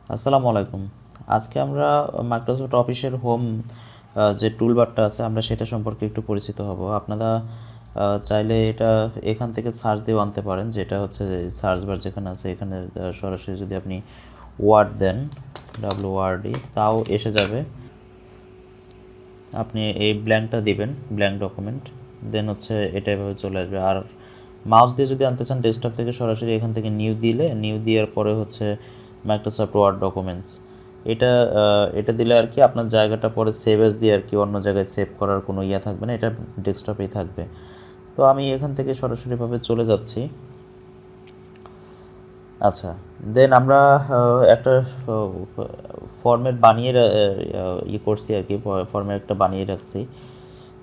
আসসালামু আলাইকুম। আজকে আমরা মাইক্রোসফট অফিসের হোম যে টুলবারটা আছে আমরা সেটা সম্পর্কে একটু পরিচিত হব। আপনারা চাইলে এটা এখান থেকে সার্চ দিয়েও আনতে পারেন, যেটা হচ্ছে সার্চ বার যেখানে আছে এখানে সরাসরি যদি আপনি ওয়ার্ড দেন, WRD, তাও এসে যাবে। আপনি এই ব্ল্যাঙ্কটা দিবেন, ব্ল্যাঙ্ক ডকুমেন্ট, দেন হচ্ছে এটা এভাবে চলে আসবে। আর মাউস দিয়ে যদি আনতে চান ডেস্কটপ থেকে সরাসরি এখান থেকে নিউ দিলে, নিউ দেওয়ার পরে হচ্ছে মাইক্রোসফট ওয়ার্ড ডকুমেন্টস, এটা এটা দিলে আর কি আপনার জায়গাটা পরে সেভ এস দিয়ে আর কি অন্য জায়গায় সেভ করার কোনো ইয়া থাকবে না, এটা ডেস্কটপেই থাকবে। তো আমি এখান থেকে সরাসরিভাবে চলে যাচ্ছি। আচ্ছা, দেন আমরা একটা ফরম্যাট বানিয়ে ইয়ে করছি আর কি, ফরম্যাট একটা বানিয়ে রাখছি।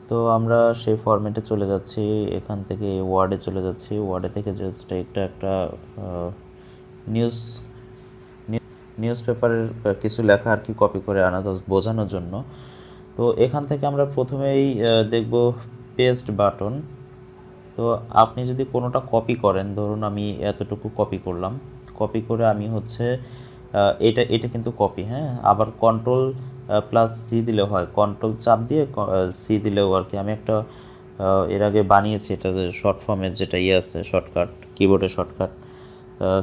তো আমরা সেই ফরম্যাটে চলে যাচ্ছি, এখান থেকে ওয়ার্ডে চলে যাচ্ছি। ওয়ার্ডে থেকে জাস্ট একটা নিউজ নিউজ পেপারের কিছু লেখা আর কি কপি করে আনা, জাস্ট বোঝানোর জন্য। তো এখান থেকে আমরা প্রথমেই দেখব পেস্ট বাটন। তো আপনি যদি কোনোটা কপি করেন, ধরুন আমি এতটুকু কপি করলাম, কপি করে আমি হচ্ছে এটা এটা কিন্তু কপি, হ্যাঁ। আবার কন্ট্রোল প্লাস সি দিলেও হয়, কন্ট্রোল চাপ দিয়ে সি দিলেও আর কি। আমি একটা এর আগে বানিয়েছি এটা, শর্ট ফর্মের যেটা ইয়ে আছে, শর্টকাট, কিবোর্ডের শর্টকাট।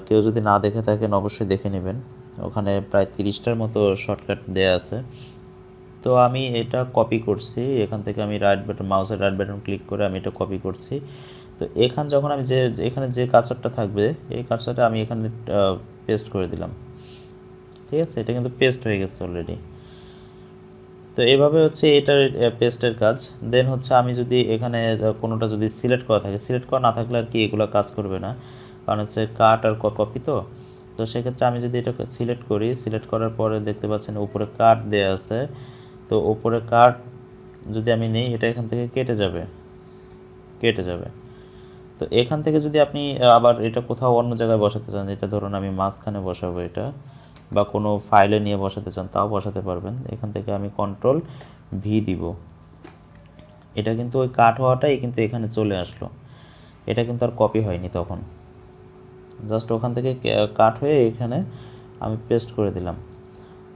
কেউ যদি না দেখে থাকেন অবশ্যই দেখে নেবেন, ওখানে প্রায় 30টার মতো শর্টকাট দেয়া আছে। তো আমি এটা কপি করছি, এখান থেকে আমি রাইট বাটন, মাউসের রাইট বাটন ক্লিক করে আমি এটা কপি করছি। তো এখান যখন আমি এখানে যে কার্সারটা থাকবে এই কার্সারটা আমি এখানে পেস্ট করে দিলাম, ঠিক আছে। এটা কিন্তু পেস্ট হয়ে গেছে অলরেডি। তো এইভাবে হচ্ছে এটার পেস্টের কাজ। দেন হচ্ছে আমি যদি এখানে কোনোটা যদি সিলেক্ট করা থাকে, সিলেক্ট করা না থাকলে আর কি এগুলো কাজ করবে না, কারণ হচ্ছে কাট আর কপি। তো তো সেক্ষেত্রে আমি যদি এটাকে সিলেক্ট করি, সিলেক্ট করার পরে দেখতে পাচ্ছেন উপরে কাট দেওয়া আছে। তো উপরে কাট যদি আমি নিই, এটা এখান থেকে কেটে যাবে। তো এখান থেকে যদি আপনি আবার এটা কোথাও অন্য জায়গায় বসাতে চান, এটা ধরুন আমি মাঝখানে বসাবো এটা, বা কোনো ফাইলে নিয়ে বসাতে চান তাও বসাতে পারবেন। এখান থেকে আমি কন্ট্রোল ভি দিব, এটা কিন্তু ওই কাট হওয়াটাই কিন্তু এখানে চলে আসলো, এটা কিন্তু আর কপি হয়নি তখন, জাস্ট ওখান থেকে কাট হয়ে এখানে আমি পেস্ট করে দিলাম।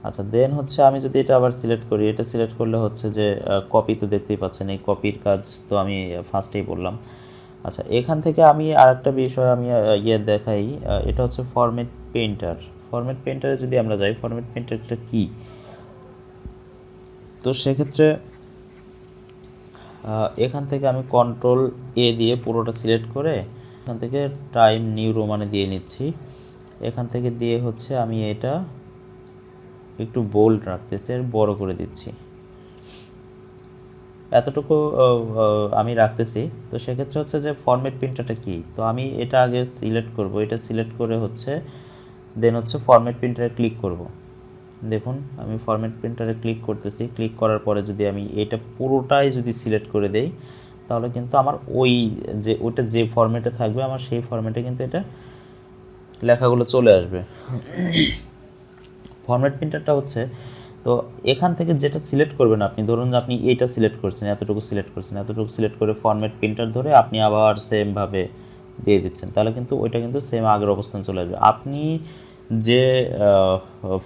আচ্ছা, দেন হচ্ছে আমি যদি এটা আবার সিলেক্ট করি, এটা সিলেক্ট করলে হচ্ছে যে কপি, তো দেখতেই পাচ্ছেন এই কপির কাজ তো আমি ফার্স্টেই বললাম। আচ্ছা, এখান থেকে আমি আরেকটা বিষয় আমি ইয়ে দেখাই, এটা হচ্ছে ফরম্যাট পেইন্টার। ফরম্যাট পেইন্টারে যদি আমরা যাই, ফরম্যাট পেইন্টারটা কী, তো সেক্ষেত্রে এখান থেকে আমি কন্ট্রোল এ দিয়ে পুরোটা সিলেক্ট করে এখান থেকে টাইম নিউ রোমানে দিয়ে নিচ্ছি। এখান থেকে দিয়ে হচ্ছে আমি এটা একটু বোল্ড রাখতেছি আর বড় করে দিচ্ছি, এতটুকু আমি রাখতেছি। তো সেক্ষেত্রে হচ্ছে যে ফরম্যাট প্রিন্টারটা কী, তো আমি এটা আগে সিলেক্ট করব, এটা সিলেক্ট করে হচ্ছে দেন হচ্ছে ফরম্যাট প্রিন্টারে ক্লিক করব। দেখুন আমি ফরম্যাট প্রিন্টারে ক্লিক করতেছি, ক্লিক করার পরে যদি আমি এটা পুরোটাই যদি সিলেক্ট করে দেই, তাহলে কিন্তু আমার ওইটা যে ফরম্যাটে থাকবে আমার সেই ফরম্যাটে কিন্তু এটা লেখাগুলো চলে আসবে। ফরম্যাট প্রিন্টারটা হচ্ছে, তো এখান থেকে যেটা সিলেক্ট করবেন আপনি, ধরুন আপনি এইটা সিলেক্ট করছেন, এতটুকু সিলেক্ট করে ফরম্যাট প্রিন্টার ধরে আপনি আবার সেমভাবে দিয়ে দিচ্ছেন, তাহলে কিন্তু ওইটা কিন্তু সেম আগের অবস্থানে চলে আসবে। আপনি যে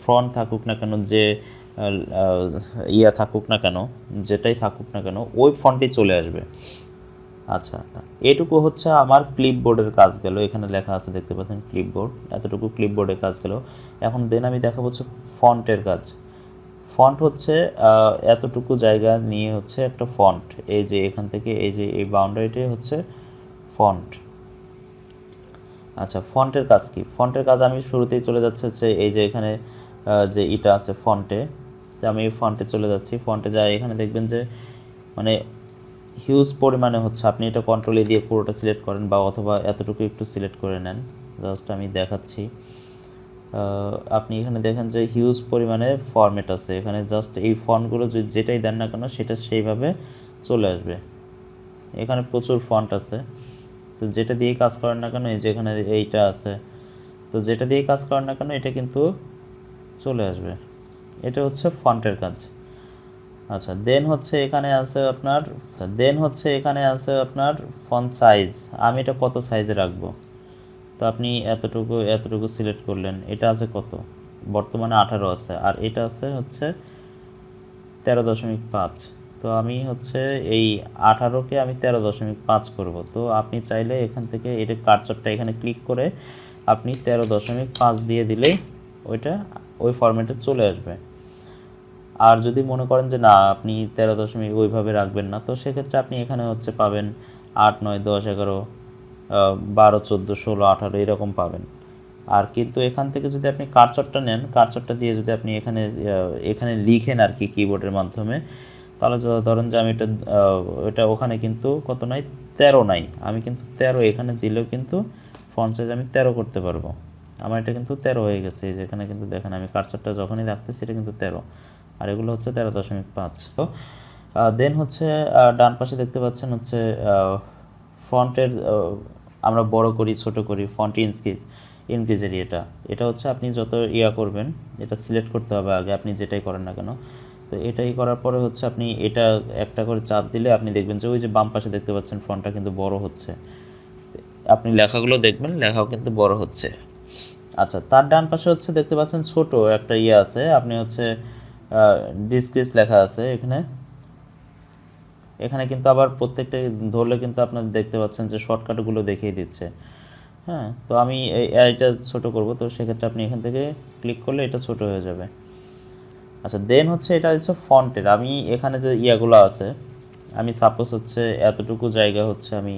ফ্রন্ট থাকুক না কেন, যে ইয়া থাকুক না কেন, যেটাই থাকুক না কেন, ওই ফন্টেই চলে আসবে। আচ্ছা, এটুকু হচ্ছে আমার ক্লিপবোর্ডের কাজ গেল, এখানে লেখা আছে দেখতে পাচ্ছেন ক্লিপবোর্ড, এতটুকু ক্লিপবোর্ডের কাজ গেল। এখন দেন আমি দেখাবো হচ্ছে ফন্টের কাজ। ফন্ট হচ্ছে এতটুকু জায়গা নিয়ে হচ্ছে একটা ফন্ট, এই যে এখান থেকে এই যে এই বাউন্ডারিটাই হচ্ছে ফন্ট। আচ্ছা, ফন্টের কাজ কি, ফন্টের কাজ আমি শুরুতেই চলে যাচ্ছে হচ্ছে এই যে এখানে যে এটা আছে ফন্টে, যে আমি এই ফন্টে চলে যাচ্ছি। ফন্টে যাই, এখানে দেখবেন যে মানে হিউজ পরিমাণে হচ্ছে, আপনি এটা কন্ট্রোলে দিয়ে পুরোটা সিলেক্ট করেন বা অথবা এতটুকু একটু সিলেক্ট করে নেন, জাস্ট আমি দেখাচ্ছি। আপনি এখানে দেখেন যে হিউজ পরিমাণে ফরম্যাট আছে এখানে, জাস্ট এই ফন্টগুলো যেটাই দেন না কেন সেটা সেইভাবে চলে আসবে। এখানে প্রচুর ফন্ট আছে, তো যেটা দিয়ে কাজ করেন না কেন, এই যে এখানে এইটা আছে, তো যেটা দিয়ে কাজ করেন না কেন এটা কিন্তু চলে আসবে। এটা হচ্ছে ফন্টের কাজ। আচ্ছা, দেন হচ্ছে এখানে আছে আপনার ফন্ট সাইজ, আমি এটা কত সাইজে রাখবো। তো আপনি এতটুকু সিলেক্ট করলেন, এটা আছে কত, বর্তমানে 18 আছে, আর এটা আছে হচ্ছে 13.5। তো আমি হচ্ছে এই 18কে আমি 13.5 করব। তো আপনি চাইলে এখান থেকে এটা কার্সরটা এখানে ক্লিক করে আপনি 13.5 দিয়ে দিলেই ওইটা ওই ফরম্যাটে চলে আসবে। আর যদি মনে করেন যে না আপনি 13 ওইভাবে রাখবেন না, তো সেক্ষেত্রে আপনি এখানে হচ্ছে পাবেন 8, 9, 10, 11, 12, 14, 16, 18 এরকম পাবেন। আর কিন্তু এখান থেকে যদি আপনি কার্সরটা নেন, কার্সরটা দিয়ে যদি আপনি এখানে এখানে লিখেন আর কি কিবোর্ডের মাধ্যমে, তাহলে ধরেন যে আমি এটা ওখানে কিন্তু কত নাই, 13 নাই, আমি কিন্তু 13 এখানে দিলেও কিন্তু ফন্ট সাইজ আমি 13 করতে পারবো। আমার এটা কিন্তু 13 হয়ে গেছে, এই যে এখানে কিন্তু দেখেন আমি কার্সরটা যখনই রাখতেছি এটা কিন্তু 13, আর এগুলো হচ্ছে 13.5। তো দেন হচ্ছে ডান পাশে দেখতে পাচ্ছেন হচ্ছে ফন্টের আমরা বড় করি ছোট করি, ফন্ট ইনক্রিজ এরিয়াটা, এটা হচ্ছে আপনি যত করবেন, এটা সিলেক্ট করতে হবে আগে, আপনি যেটাই করেন না কেন। তো এটাই করার পরে হচ্ছে আপনি এটা একটা করে চাপ দিলে আপনি দেখবেন যে ওই যে বাম পাশে দেখতে পাচ্ছেন ফন্টটা কিন্তু বড় হচ্ছে, আপনি লেখাগুলো দেখবেন লেখাও কিন্তু বড় হচ্ছে। আচ্ছা, তার ডান পাশে হচ্ছে দেখতে পাচ্ছেন ছোট একটা আছে, আপনি হচ্ছে ডিসক্রিজ লেখা আছে এখানে। এখানে কিন্তু আবার প্রত্যেকটা ধরলে কিন্তু আপনার দেখতে পাচ্ছেন যে শর্টকাটগুলো দেখিয়ে দিচ্ছে। হ্যাঁ, তো আমি এটা ছোট করব, তো সেক্ষেত্রে আপনি এখান থেকে ক্লিক করলে এটা ছোট হয়ে যাবে। আচ্ছা, দেন হচ্ছে এটা হচ্ছে ফন্টের, আমি এখানে যে ইয়াগুলো আছে, আমি সাপোজ হচ্ছে এতটুকু জায়গা হচ্ছে আমি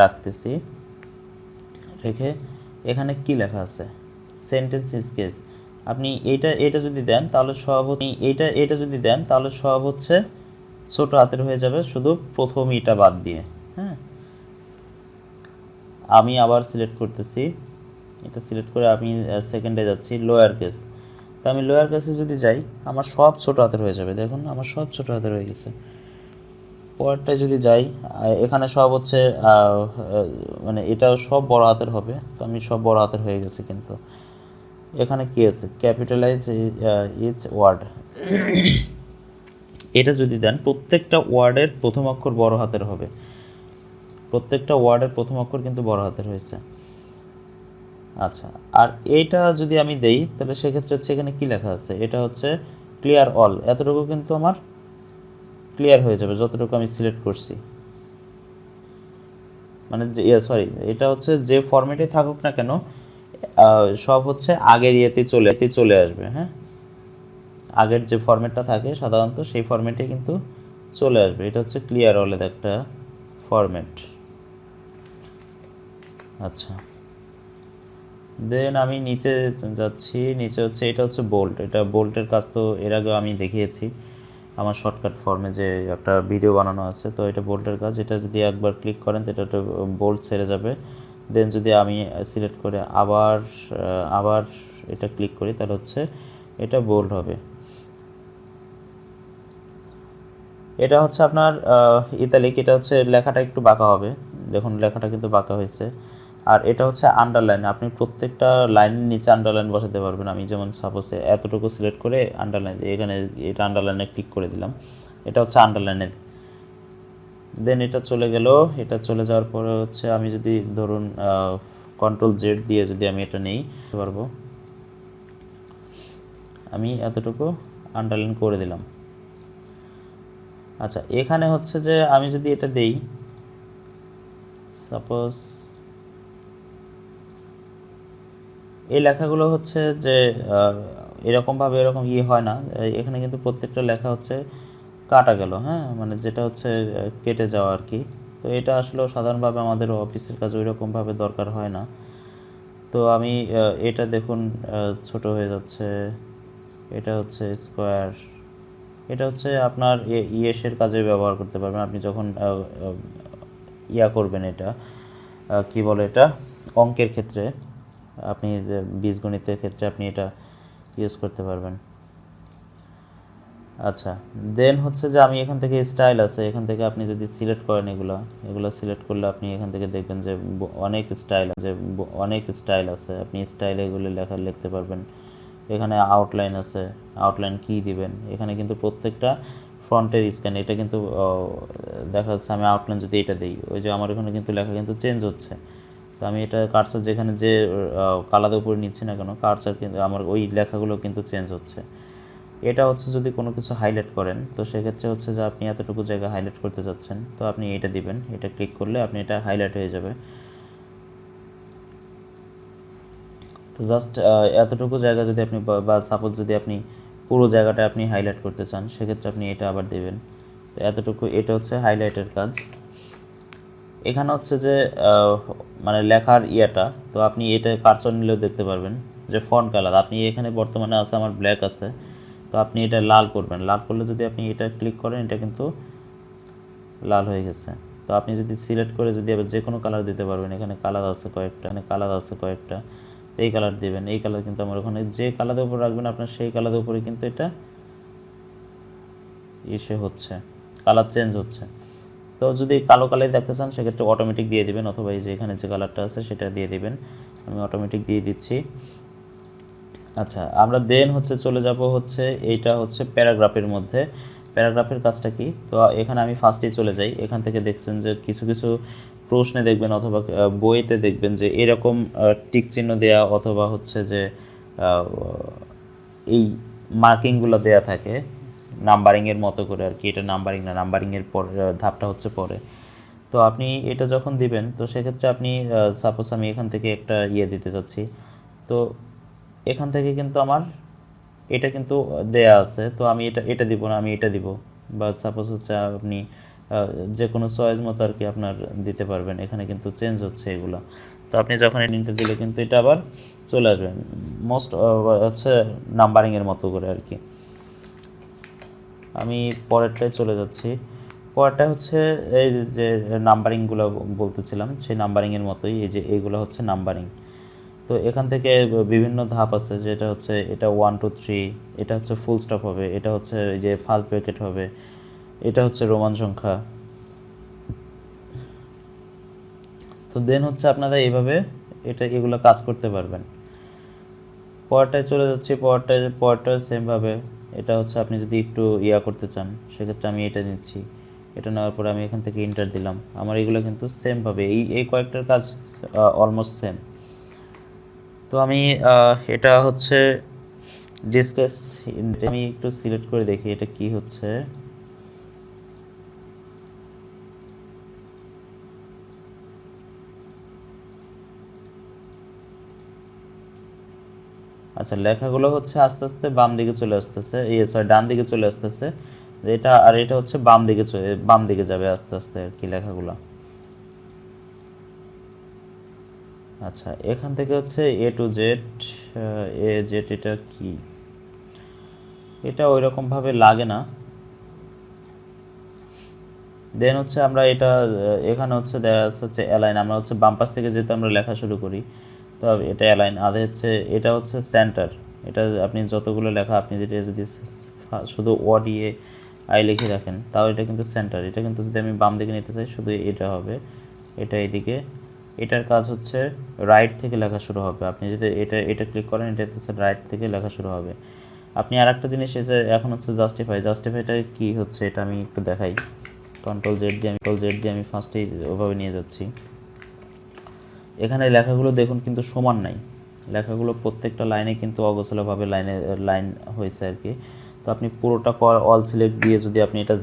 রাখতেছি, রেখে এখানে কি লেখা আছে সেন্টেন্স স্কেচ, আপনি এটা যদি দেন তাহলে সব এটা যদি দেন তাহলে সব হচ্ছে ছোট হাতের হয়ে যাবে, শুধু প্রথম এটা বাদ দিয়ে। হ্যাঁ, আমি আবার সিলেক্ট করতেছি, এটা সিলেক্ট করে আমি সেকেন্ডে যাচ্ছি লোয়ার কেস। তো আমি লোয়ার কেসে যদি যাই আমার সব ছোট হাতের হয়ে যাবে, দেখুন আমার সব ছোট হাতের হয়ে গেছে। পরেরটায় যদি যাই এখানে সব হচ্ছে মানে এটাও সব বড় হাতের হবে, তো আমি সব বড় হাতের হয়ে গেছে। কিন্তু এখানে কি আছে ক্যাপিটালাইজ ইচ ওয়ার্ড, এটা যদি দেন প্রত্যেকটা ওয়ার্ডের প্রথম অক্ষর বড় হাতের হবে, প্রত্যেকটা ওয়ার্ডের প্রথম অক্ষর কিন্তু বড় হাতের হয়েছে। আচ্ছা, আর এইটা যদি আমি দেই তাহলে সেক্ষেত্রে হচ্ছে এখানে কি লেখা আছে, এটা হচ্ছে ক্লিয়ার অল, এতটুকু কিন্তু আমার ক্লিয়ার হয়ে যাবে যতটুকু আমি সিলেক্ট করছি। মানে সরি, এটা হচ্ছে যে ফরম্যাটে থাকুক না কেন সব হচ্ছে আগের ইয়েতে চলে আসবে। হ্যাঁ, আগের যে ফরম্যাটটা থাকে সাধারণত সেই ফরম্যাটে কিন্তু চলে আসবে। এটা হচ্ছে ক্লিয়ার অলের একটা ফরম্যাট। আচ্ছা, দেন আমি নিচে যাচ্ছি, নিচে হচ্ছে এটা হচ্ছে বোল্ট, এটা বোল্টের কাজ তো এর আগে আমি দেখিয়েছি আমার শর্টকাট ফর্মে যে একটা ভিডিও বানানো আছে। তো এটা বোল্টের কাজ, এটা যদি একবার ক্লিক করেন তো এটা বোল্ট ছেড়ে যাবে। দেন যদি আমি সিলেক্ট করে আবার এটা ক্লিক করি তাহলে হচ্ছে এটা বোল্ড হবে। এটা হচ্ছে আপনার ইতালিক, এটা হচ্ছে লেখাটা একটু বাঁকা হবে, দেখুন লেখাটা কিন্তু বাঁকা হয়েছে। আর এটা হচ্ছে আন্ডারলাইন, আপনি প্রত্যেকটা লাইনের নিচে আন্ডারলাইন বসাতে পারবেন। আমি যেমন সাপোজ এতটুকু সিলেক্ট করে আন্ডারলাইন, এখানে এটা আন্ডারলাইনে ক্লিক করে দিলাম, এটা হচ্ছে আন্ডারলাইনে। দেন এটা চলে গেল, এটা চলে যাওয়ার পরে হচ্ছে আমি যদি ধরুন কন্ট্রোল জেড দিয়ে যদি আমি এটা নেই পারবো, আমি এতটুকু আন্ডারলাইন করে দিলাম। আচ্ছা, এখানে হচ্ছে যে আমি যদি এটা দেই সাপোজ, এই লেখাগুলো হচ্ছে যে এরকমভাবে এরকম হয় না, এখানে কিন্তু প্রত্যেকটা লেখা হচ্ছে কাটা গেল। হ্যাঁ, মানে যেটা হচ্ছে কেটে যাওয়া আর কি। তো এটা আসলে সাধারণভাবে আমাদের অফিসের কাজে ওই রকমভাবে দরকার হয় না। তো আমি এটা দেখুন ছোট হয়ে যাচ্ছে, এটা হচ্ছে স্কোয়ার, এটা হচ্ছে আপনার ইয়েসের কাজে ব্যবহার করতে পারবেন আপনি যখন করবেন, এটা কি বলে এটা অঙ্কের ক্ষেত্রে, আপনি বীজগণিতের ক্ষেত্রে আপনি এটা ইউজ করতে পারবেন। আচ্ছা, দেন হচ্ছে যে আমি এখান থেকে স্টাইল আছে, এখান থেকে আপনি যদি সিলেক্ট করেন এগুলো সিলেক্ট করলে আপনি এখান থেকে দেখবেন যে অনেক স্টাইল আছে, আপনি স্টাইলে এগুলো লিখতে পারবেন। এখানে আউটলাইন আছে, আউটলাইন কি দিবেন, এখানে কিন্তু প্রত্যেকটা ফ্রন্টের স্ক্যান, এটা কিন্তু দেখা যাচ্ছে আমি আউটলাইন যদি এটা দিই ওই যে আমার এখানে কিন্তু লেখা কিন্তু চেঞ্জ হচ্ছে। তো আমি এটা কার্সার যেখানে যে কালারের উপরে নিচ্ছি না কেন, কার্সার কিন্তু আমার ওই লেখাগুলো কিন্তু চেঞ্জ হচ্ছে। এটা হচ্ছে যদি কোনো কিছু হাইলাইট করেন, তো সেক্ষেত্রে হচ্ছে যে আপনি এতটুকু জায়গা হাইলাইট করতে চাচ্ছেন, তো আপনি এটা দিবেন, এটা ক্লিক করলে আপনি এটা হাইলাইট হয়ে যাবে। তো জাস্ট এতটুকু জায়গা যদি আপনি বা সাপোজ যদি আপনি পুরো জায়গাটা আপনি হাইলাইট করতে চান, সেক্ষেত্রে আপনি এটা আবার দেবেন। তো এতটুকু, এটা হচ্ছে হাইলাইটের কাজ। এখানে হচ্ছে যে মানে লেখার ইয়েটা, তো আপনি এটা কার্সর নিলেও দেখতে পারবেন যে ফন্ট কালার, আপনি এখানে বর্তমানে আছে আমার ব্ল্যাক আছে, তো আপনি এটা লাল করবেন। লাল করলে যদি আপনি এটা ক্লিক করেন, এটা কিন্তু লাল হয়ে গেছে। তো আপনি যদি সিলেক্ট করে যদি আবার যে কোনো কালার দিতে পারবেন, এখানে কালার আছে কয়েকটা, এই কালার দেবেন। এই কালার কিন্তু আমার ওখানে যে কালারের উপর রাখবেন আপনার সেই কালারের উপরে কিন্তু এটা ইসে হচ্ছে, কালার চেঞ্জ হচ্ছে। তো যদি কালো কালার দেখতে চান সেক্ষেত্রে অটোমেটিক দিয়ে দিবেন, অথবা এই যে এখানে যে কালারটা আছে সেটা দিয়ে দিবেন। আমি অটোমেটিক দিয়ে দিচ্ছি। আচ্ছা, আমরা দেন হচ্ছে চলে যাব হচ্ছে এইটা হচ্ছে প্যারাগ্রাফের মধ্যে। প্যারাগ্রাফের কাজটা কি? তো এখানে আমি ফার্স্টেই চলে যাই। এখান থেকে দেখছেন যে কিছু কিছু প্রশ্নে দেখবেন অথবা বইতে দেখবেন যে এরকম টিক চিহ্ন দেয়া, অথবা হচ্ছে যে এই মার্কিংগুলো দেয়া থাকে নাম্বারিংয়ের মতো করে আর কি। এটা নাম্বারিং না, নাম্বারিংয়ের পর ধাপটা হচ্ছে পরে। তো আপনি এটা যখন দিবেন, তো সেক্ষেত্রে আপনি সাপোজ আমি এখান থেকে একটা ইয়ে দিতে চাচ্ছি, তো এখান থেকে কিন্তু আমার এটা কিন্তু দেয়া আছে, তো আমি এটা এটা দিব না, আমি এটা দিব। বা সাপোজ হচ্ছে আপনি যে কোনো চয়েস মতো আর কি আপনার দিতে পারবেন। এখানে কিন্তু চেঞ্জ হচ্ছে এগুলো। তো আপনি যখন এডিটে দিলে কিন্তু এটা আবার চলে আসবে মোস্ট হচ্ছে নাম্বারিংয়ের মতো করে আর কি। আমি পরেরটায় চলে যাচ্ছি। পরেরটা হচ্ছে এই যে নাম্বারিংগুলো বলতেছিলাম, সেই নাম্বারিংয়ের মতোই এই যে এইগুলো হচ্ছে নাম্বারিং। তো এখান থেকে বিভিন্ন ধাপ আছে, যেটা হচ্ছে এটা 1 2 3, এটা হচ্ছে ফুল স্টপ হবে, এটা হচ্ছে যে ফার্স্ট ব্র্যাকেট হবে, এটা হচ্ছে রোমান সংখ্যা। তো দেন হচ্ছে আপনারা এইভাবে এগুলো কাজ করতে পারবেন। পরেরটায় চলে যাচ্ছি। পরেরটা সেমভাবে, এটা হচ্ছে আপনি যদি একটু ইয়া করতে চান সেক্ষেত্রে আমি এটা নিচ্ছি। এটা নেওয়ার পরে আমি এখান থেকে ইন্টার দিলাম। আমার এগুলো কিন্তু সেমভাবে এই কয়েকটার কাজ অলমোস্ট সেম। তো আমি এটা হচ্ছে ডিসকাস, আমি একটু সিলেক্ট করে দেখি এটা কি হচ্ছে। আচ্ছা, লেখাগুলো হচ্ছে আস্তে আস্তে বাম দিকে চলে আসতেছে, সরি ডান দিকে চলে আসতেছে। এটা আর এটা হচ্ছে বাম দিকে যাবে আস্তে আস্তে আর কি লেখাগুলো। আচ্ছা, এখান থেকে হচ্ছে এ টু জেড, এটা কি, এটা ওই রকমভাবে লাগে না। দেন হচ্ছে আমরা এটা এখানে হচ্ছে দেখা যাচ্ছে হচ্ছে অ্যালাইন, আমরা হচ্ছে বাম পাশ থেকে যেহেতু আমরা লেখা শুরু করি, তো এটা অ্যালাইন আদে হচ্ছে, এটা হচ্ছে সেন্টার। এটা আপনি যতগুলো লেখা আপনি যদি শুধু ওডিএ আই লিখে রাখেন, তাও এটা কিন্তু সেন্টার। এটা কিন্তু যদি আমি বাম দিকে নিতে চাই শুধু এটা হবে, এটা এইদিকে। এটার কাজ হচ্ছে রাইট থেকে লেখা শুরু হবে। আপনি যদি এটা ক্লিক করেন, এটা হচ্ছে রাইট থেকে লেখা শুরু হবে। আপনি আর একটা জিনিস এই যে এখন হচ্ছে জাস্টিফাইটা কি হচ্ছে এটা আমি একটু দেখাই। কন্ট্রোল জেড দিয়ে আমি ফার্স্টেই ওভাবে নিয়ে যাচ্ছি। এখানে লেখাগুলো দেখুন কিন্তু সমান নাই, লেখাগুলো প্রত্যেকটা লাইনে কিন্তু অগোছালোভাবে লাইন হয়েছে আর কি। তো আপনি পুরোটা অল সিলেক্ট দিয়ে যদি আপনি এটা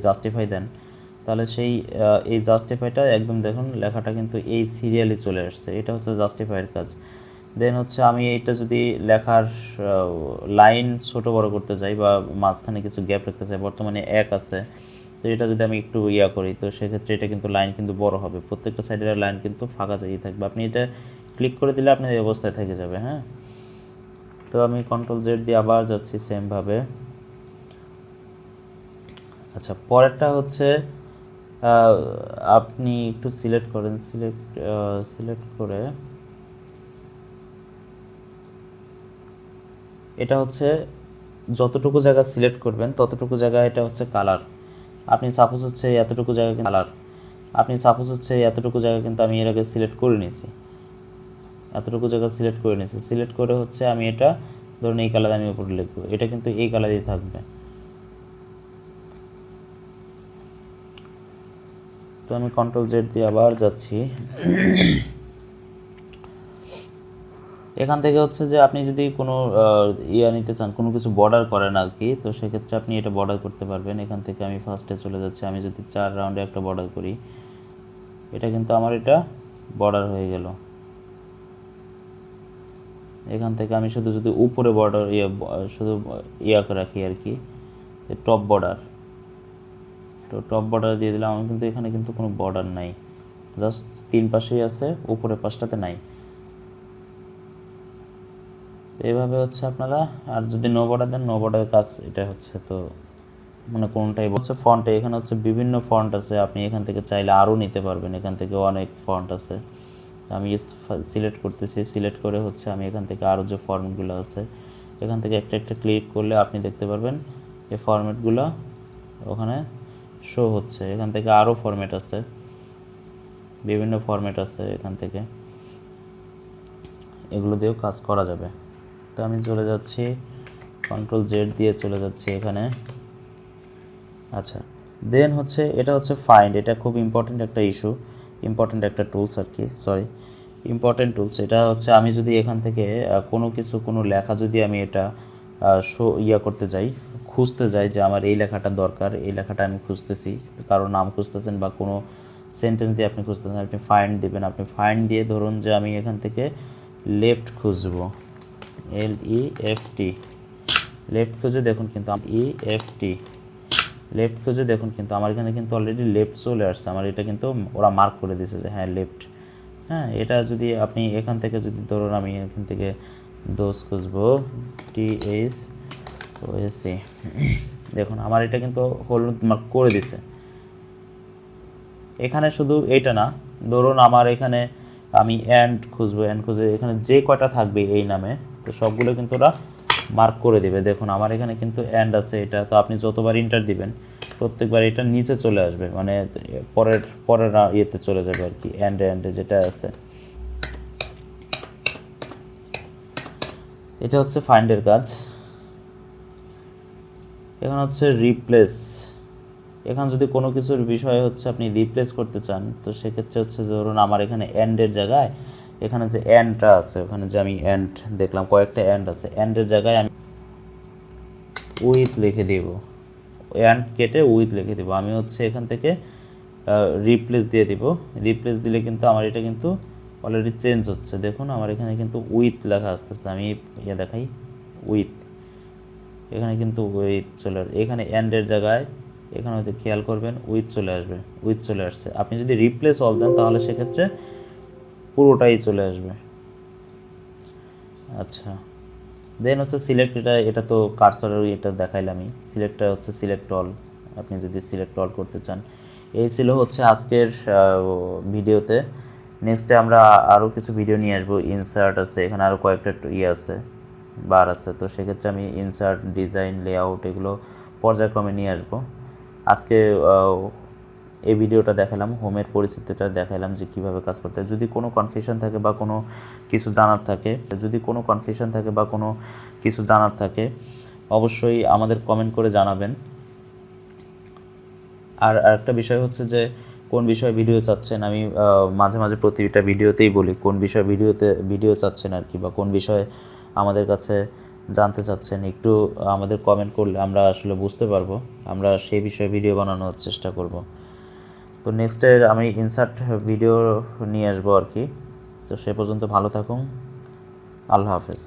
জাস্টিফাই দেন, তাহলে এই জাস্টিফাইটা একদম দেখুন লেখাটা কিন্তু এই সিরিয়ালি চলে আসছে। এটা হচ্ছে জাস্টিফাইয়ের কাজ। দেন হচ্ছে আমি এইটা যদি লেখার লাইন ছোট বড় করতে চাই বা মাঝখানে কিছু গ্যাপ রাখতে চাই, বর্তমানে এক আছে, তো এটা যদি আমি একটু ইয়া করি, তো সেক্ষেত্রে এটা কিন্তু লাইন কিন্তু বড় হবে, প্রত্যেকটা সাইডের লাইন কিন্তু ফাঁকা জায়গায় থাকবে। আপনি এটা ক্লিক করে দিলে আপনার এই অবস্থায় থেকে যাবে। হ্যাঁ, তো আমি কন্ট্রোল জেড দিয়ে আবার যাচ্ছি সেমভাবে। আচ্ছা, পরেরটা হচ্ছে আপনি একটু সিলেক্ট করেন, সিলেক্ট করে এটা হচ্ছে যতটুকু জায়গা সিলেক্ট করবেন ততটুকু জায়গা এটা হচ্ছে কালার। আপনি সাপোজ হচ্ছে এতটুকু জায়গা কালার, এতটুকু জায়গা কিন্তু আমি এর আগে সিলেক্ট করে নিয়েছি, সিলেক্ট করে হচ্ছে আমি এটা ধরুন এই কালার আমি উপরে লিখবো, এটা কিন্তু এই কালারই থাকবে। তো আমি কন্ট্রোল জেড দিয়ে আবার যাচ্ছি। এখান থেকে হচ্ছে যে আপনি যদি কোনো ইয়া নিতে চান, কোনো কিছু বর্ডার করেন আর কি, তো সেক্ষেত্রে আপনি এটা বর্ডার করতে পারবেন। এখান থেকে আমি ফার্স্টে চলে যাচ্ছি, আমি যদি 4 রাউন্ডে একটা বর্ডার করি, এটা কিন্তু আমার এটা বর্ডার হয়ে গেল। এখান থেকে আমি শুধু যদি উপরে বর্ডার শুধু ইয়া করে রাখি আর কি, টপ বর্ডার, তো টপ বর্ডার দিয়ে দিলাম। আমি কিন্তু এখানে কিন্তু কোনো বর্ডার নাই, জাস্ট 3 পাশেই আছে, উপরে পাশটাতে নাই। এইভাবে হচ্ছে আপনারা, আর যদি নো বর্ডার দেন, নো বর্ডারের কাজ এটা হচ্ছে। তো মানে কোনটাই হচ্ছে ফন্টে, এখানে হচ্ছে বিভিন্ন ফন্ট আছে, আপনি এখান থেকে চাইলে আরও নিতে পারবেন, এখান থেকে অনেক ফন্ট আছে। আমি সিলেক্ট করতেছি, সিলেক্ট করে হচ্ছে আমি এখান থেকে আরও যে ফর্মেটগুলো আছে, এখান থেকে একটা একটা ক্লিক করলে আপনি দেখতে পারবেন এই ফর্মেটগুলো ওখানে শো হচ্ছে। এখান থেকে আরও ফরম্যাট আছে, বিভিন্ন ফরম্যাট আছে, এখান থেকে এগুলো দিয়েও কাজ করা যাবে। তো আমি চলে যাচ্ছি, Ctrl Z দিয়ে চলে যাচ্ছি এখানে। আচ্ছা, দেন হচ্ছে এটা হচ্ছে ফাইন্ড, এটা খুব ইম্পর্টেন্ট একটা ইস্যু, ইম্পর্টেন্ট একটা টুলস আর কি, সরি ইম্পর্টেন্ট টুলস। এটা হচ্ছে আমি যদি এখান থেকে কোনো কিছু, কোনো লেখা যদি আমি এটা করতে যাই, খুঁজতে যাই যে আমার এই লেখাটা দরকার, এই লেখাটা আমি খুঁজতেছি, কারো নাম খুঁজতেছেন বা কোনো সেন্টেন্স দিয়ে আপনি খুঁজতেছেন, আপনি ফাইন্ড দিবেন। আপনি ফাইন্ড দিয়ে ধরুন যে আমি এখান থেকে লেফট খুঁজবো, LEFT, লেফট খুঁজে দেখুন কিন্তু EFT, লেফট খুঁজে দেখুন কিন্তু আমার এখানে কিন্তু অলরেডি লেফট চলে আসছে, আমার এটা কিন্তু ওরা মার্ক করে দিয়েছে যে হ্যাঁ লেফট। হ্যাঁ, এটা যদি আপনি এখান থেকে যদি ধরুন আমি এখান থেকে দোষ খুঁজবো, THOSE, দেখুন আমার এটা কিন্তু হলুদ মার্ক করে দিছে। এখানে শুধু এইটা না, ধরুন আমার এখানে আমি অ্যান্ড খুঁজবো, অ্যান্ড খুঁজে এখানে যে কয়টা থাকবে এই নামে, তো সবগুলো কিন্তু ওরা মার্ক করে দেবে। দেখুন আমার এখানে কিন্তু অ্যান্ড আছে এটা, তো আপনি যতবার ইন্টার দিবেন প্রত্যেকবার এটা নিচে চলে আসবে, মানে পরের ইয়েতে চলে যাবে আর কি, অ্যান্ডে যেটা আছে। এটা হচ্ছে ফাইন্ডের কাজ। এখানে হচ্ছে রিপ্লেস, এখানে যদি কোনো কিছুর বিষয় হচ্ছে আপনি রিপ্লেস করতে চান, তো সেক্ষেত্রে হচ্ছে ধরুন আমার এখানে অ্যান্ডের জায়গায়, এখানে যে অ্যান্ডটা আছে, ওখানে যে আমি অ্যান্ড দেখলাম কয়েকটা অ্যান্ড আছে, অ্যান্ডের জায়গায় আমি উইথ লিখে দেব, অ্যান্ড কেটে উইথ লিখে দেবো। আমি হচ্ছে এখান থেকে রিপ্লেস দিয়ে দিব, রিপ্লেস দিলে কিন্তু আমার এটা কিন্তু অলরেডি চেঞ্জ হচ্ছে। দেখুন আমার এখানে কিন্তু উইথ লেখা আসতেছে, আমি দেখাই উইথ, এখানে কিন্তু উইথ চলে আসবে। এখানে অ্যান্ডের জায়গায় এখানে হয়তো খেয়াল করবেন উইথ চলে আসবে, উইথ চলে আসছে। আপনি যদি রিপ্লেস অল দেন তাহলে সেক্ষেত্রে পুরোটাই চলে আসবে। আচ্ছা, দেন হচ্ছে সিলেক্ট, এটা তো কার্সরের এটা দেখাইলামই, সিলেক্টটা হচ্ছে সিলেক্ট অল, আপনি যদি সিলেক্ট অল করতে চান। এই ছিল হচ্ছে আজকের ভিডিওতে। নেক্সটে আমরা আরও কিছু ভিডিও নিয়ে আসবো, ইনসার্ট আছে, এখানে আরও কয়েকটা আছে, বার আছে, তো সেক্ষেত্রে আমি ইনসার্ট, ডিজাইন, লেআউট এগুলো পর্যায়ক্রমে নিয়ে আসবো। আজকে এই ভিডিওটা দেখালাম, হোমের পরিস্থিতিটা দেখালাম যে কীভাবে কাজ করতে হয়। যদি কোনো কনফিউশন থাকে বা কোনো কিছু জানার থাকে, অবশ্যই আমাদের কমেন্ট করে জানাবেন। আর আরেকটা বিষয় হচ্ছে যে কোন বিষয়ে ভিডিও চাচ্ছেন, আমি মাঝে মাঝে প্রতিটা ভিডিওতেই বলি কোন বিষয়ে ভিডিও চাচ্ছেন আর কি, বা কোন বিষয়ে আমাদের কাছে জানতে চাচ্ছেন, একটু আমাদের কমেন্ট করলে আমরা আসলে বুঝতে পারবো, আমরা সেই বিষয়ে ভিডিও বানানোর চেষ্টা করব। তো নেক্সটে আমি ইনসার্ট ভিডিও নিয়ে আসবো আর কি। তো সে পর্যন্ত ভালো থাকুন, আল্লাহ হাফেজ।